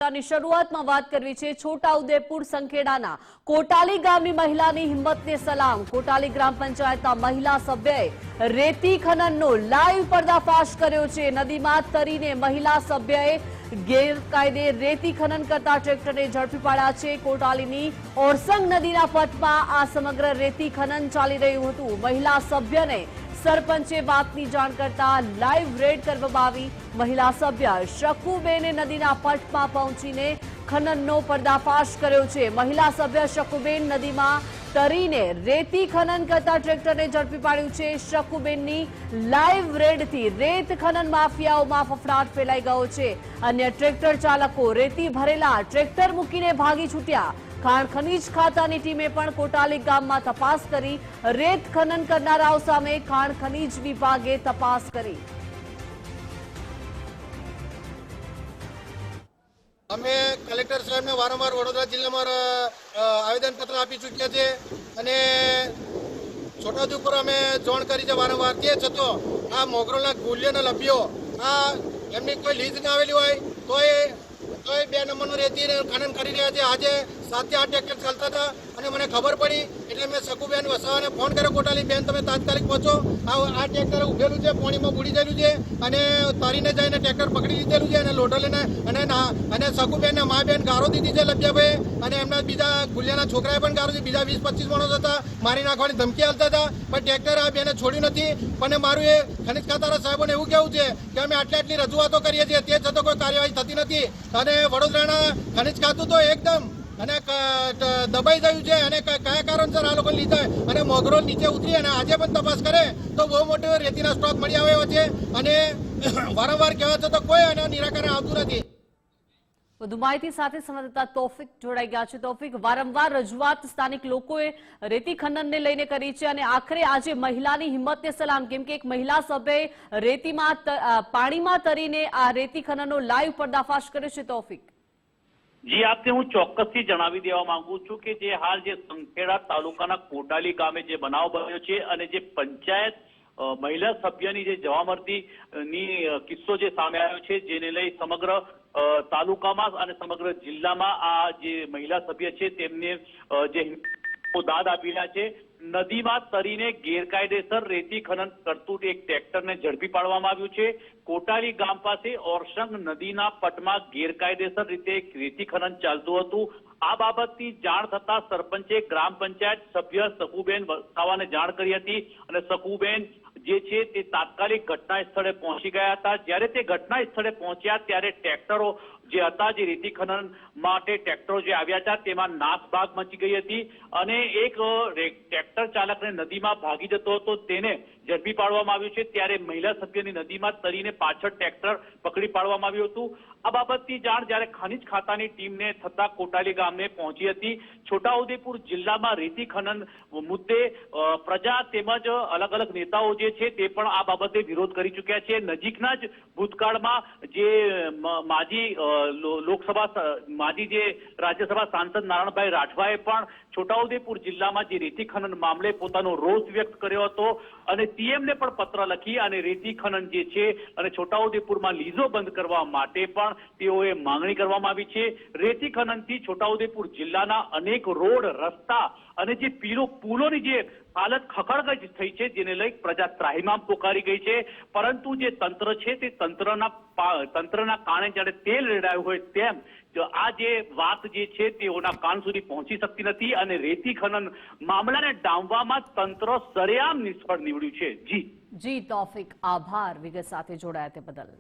ની શરૂઆતમાં વાત કરવી છે છોટાઉદેપુર સંખેડાના કોટાલી ગામની મહિલાની હિંમતને સલામ। કોટાલી ગ્રામ પંચાયતના મહિલા સભ્યએ રેતી ખનનનો લાઈવ પર્દાફાશ કર્યો છે। નદીમાં તરીને મહિલા સભ્યએ ગેરકાયદે રેતી ખનન કરતા ટ્રેક્ટરને ઝડપી પાડ્યા છે। કોટાલીની ઓરસંગ નદીના પટમાં આ સમગ્ર રેતી ખનન ચાલી રહ્યું હતું। મહિલા સભ્યને સરપંચે વાતની જાણ કરતા લાઈવ રેડ કરવામાં આવી। મહિલા સભ્ય શકુબેને નદીના પટમાં પહોંચીને ખનનનો પર્દાફાશ કર્યો છે। મહિલા સભ્ય શકુબેન નદીમાં તરીને રેતી ખનન કરતા ટ્રેક્ટરને ઝડપી પાડ્યું છે। શકુબેનની લાઈવ રેડથી રેત ખનન માફિયાઓમાં ફફડાટ ફેલાઈ ગયો છે। અન્ય ટ્રેક્ટર ચાલકો રેતી ભરેલા ટ્રેક્ટર મૂકીને ભાગી છૂટ્યા। ખાણ ખનીજ ખાતાની ટીમે પણ કોટાલી ગામમાં તપાસ કરી। રેત ખનન કરનારાઓ સામે ખાણ ખનીજ વિભાગે તપાસ કરી। અમે કલેક્ટર સાહેબને વારંવાર વડોદરા જિલ્લામાં આવેદનપત્ર આપી ચૂક્યા છે અને છોટાઉદેપુર અમે જાણ કરી છે વારંવાર। તે છતાં આ મોગરોળના ગુલિયાના લભ્યો આ એમની કોઈ લીઝ ના આવેલી હોય તોય 2 નંબરનું રેતી ખનન કરી રહ્યા છે। આજે 7 થી 8 ટ્રેક્ટર ચાલતા હતા અને મને ખબર પડી એટલે મેં શકુબેન વસાવાને ફોન કર્યો, કોટાલી બેન તમે તાત્કાલિક પહોંચો, આ ટ્રેક્ટર ઉભેલું છે, પાણીમાં બુડી ગયેલું છે અને તરીને જઈને ટ્રેક્ટર પકડી લીધેલું છે અને લોઢો લઈને અને શકુબેનને મા બેન ગારો દીધી છે લભ્યાભાઈ અને એમના બીજા ગુલિયાના છોકરાએ પણ ગારો દીધી। બીજા 20-25 માણસો હતા, મારી નાખવાની ધમકી આપતા હતા પણ ટ્રેક્ટર આ બેને છોડ્યું નથી। પણ મારું એ ખનીજ ખાતાના સાહેબોને એવું કહેવું છે કે અમે આટલી રજૂઆતો કરીએ છીએ તે છતાં કોઈ કાર્યવાહી થતી નથી અને વડોદરાના ખનીજ ખાતું તો એકદમ અને દબાઈ ગયું છે અને કયા કારણસર આ લોકો લીધા અને મોગરોળ નીચે ઉતરી અને આજે પણ તપાસ કરે તો બહુ મોટો રેતીના સ્ટોક મળી આવ્યો છે અને વારંવાર કહેવા છતાં કોઈ આના નિરાકરણ આવતું નથી। વધુ માહિતી સાથે સંવાદદાતા તોફિક જોડાઈ ગયા છે। તોફિક, વારંવાર રજૂઆત સ્થાનિક લોકોએ રેતી ખનનને લઈને કરી છે અને આખરે આજે મહિલાની હિંમતને સલામ, કેમ કે એક મહિલા સભ્યએ રેતીમાં પાણીમાં તરીને આ રેતી ખનનનો લાઈવ પર્દાફાશ કર્યો છે। તોફિક જી, આપને હું ચોક્કસથી જણાવી દેવા માંગુ છું કે જે હાલ જે સંખેડા તાલુકાના કોટાલી ગામે જે બનાવ બન્યો છે અને જે પંચાયત મહિલા સભ્યની જે જવામર્દીની કિસ્સો જે સામે આવ્યો છે જેને લઈ સમગ્ર તાલુકામાં અને સમગ્ર જિલ્લામાં આ જે મહિલા સભ્ય છે તેમને જે દાદ આપી રહ્યા છે। નદીમાં તરીને ગેરકાયદેસર રેતી ખનન કરતું એક ટ્રેક્ટરને ઝડપી પાડવામાં આવ્યું છે। કોટાલી ગામ પાસે ઓરસંગ નદીના પટમાં ગેરકાયદેસર રીતે રેતી ખનન ચાલતું હતું। આ બાબતની જાણ થતા સરપંચે ગ્રામ પંચાયત સભ્ય શકુબેન વસાવાને જાણ કરી હતી અને શકુબેન જે છે તે તાત્કાલિક ઘટના સ્થળે પહોંચી ગયા હતા। જ્યારે તે ઘટના સ્થળે પહોંચ્યા ત્યારે ટ્રેક્ટરો જે હતા જે રેતી ખનન માટે ટ્રેક્ટરો જે આવ્યા હતા તેમાં નાસભાગ મચી ગઈ હતી અને એક ટ્રેક્ટર ચાલકને નદીમાં ભાગી જતો હતો તેને ઝડપી પાડવામાં આવ્યું છે। ત્યારે મહિલા સભ્યની નદીમાં તરીને પાછળ ટ્રેક્ટર પકડી પાડવામાં આવ્યું હતું। આ બાબતની જાણ જ્યારે ખનીજ ખાતાની ટીમને થતા કોટાલી ગામને પહોંચી હતી। છોટાઉદેપુર જિલ્લામાં રેતી ખનન મુદ્દે પ્રજા તેમજ અલગ અલગ નેતાઓ જે છે તે પણ આ બાબતે વિરોધ કરી ચૂક્યા છે। નજીકના જ ભૂતકાળમાં જે માજી જે રાજ્યસભા સાંસદ નારણભાઈ રાઠવાએ પણ છોટાઉદેપુર જિલ્લામાં જે રેતી ખનન મામલે પોતાનો રોષ વ્યક્ત કર્યો હતો અને સીએમને પણ પત્ર લખી અને રેતી ખનન જે છે અને છોટાઉદેપુરમાં લીઝો બંધ કરવા માટે પણ તેઓએ માંગણી કરવામાં આવી છે। રેતી ખનનથી છોટાઉદેપુર જિલ્લાના અનેક રોડ, રસ્તા અને જે પુલોની જે હાલત ખખડગજ થઈ છે જેને લઈ પ્રજા ત્રાહિમામ પોકારી ગઈ છે। પરંતુ જે તંત્ર છે તે તંત્રના કારણે જ્યારે તેલ રેડાયું હોય તેમ આ જે વાત જે છે તેઓના કાન સુધી પહોંચી શકતી નથી અને રેતી ખનન મામલાને ડામવામાં તંત્ર સરેઆમ નિષ્ફળ નીવડ્યું છે। જી તોફિક, આભાર વિગત સાથે જોડાયા તે બદલ।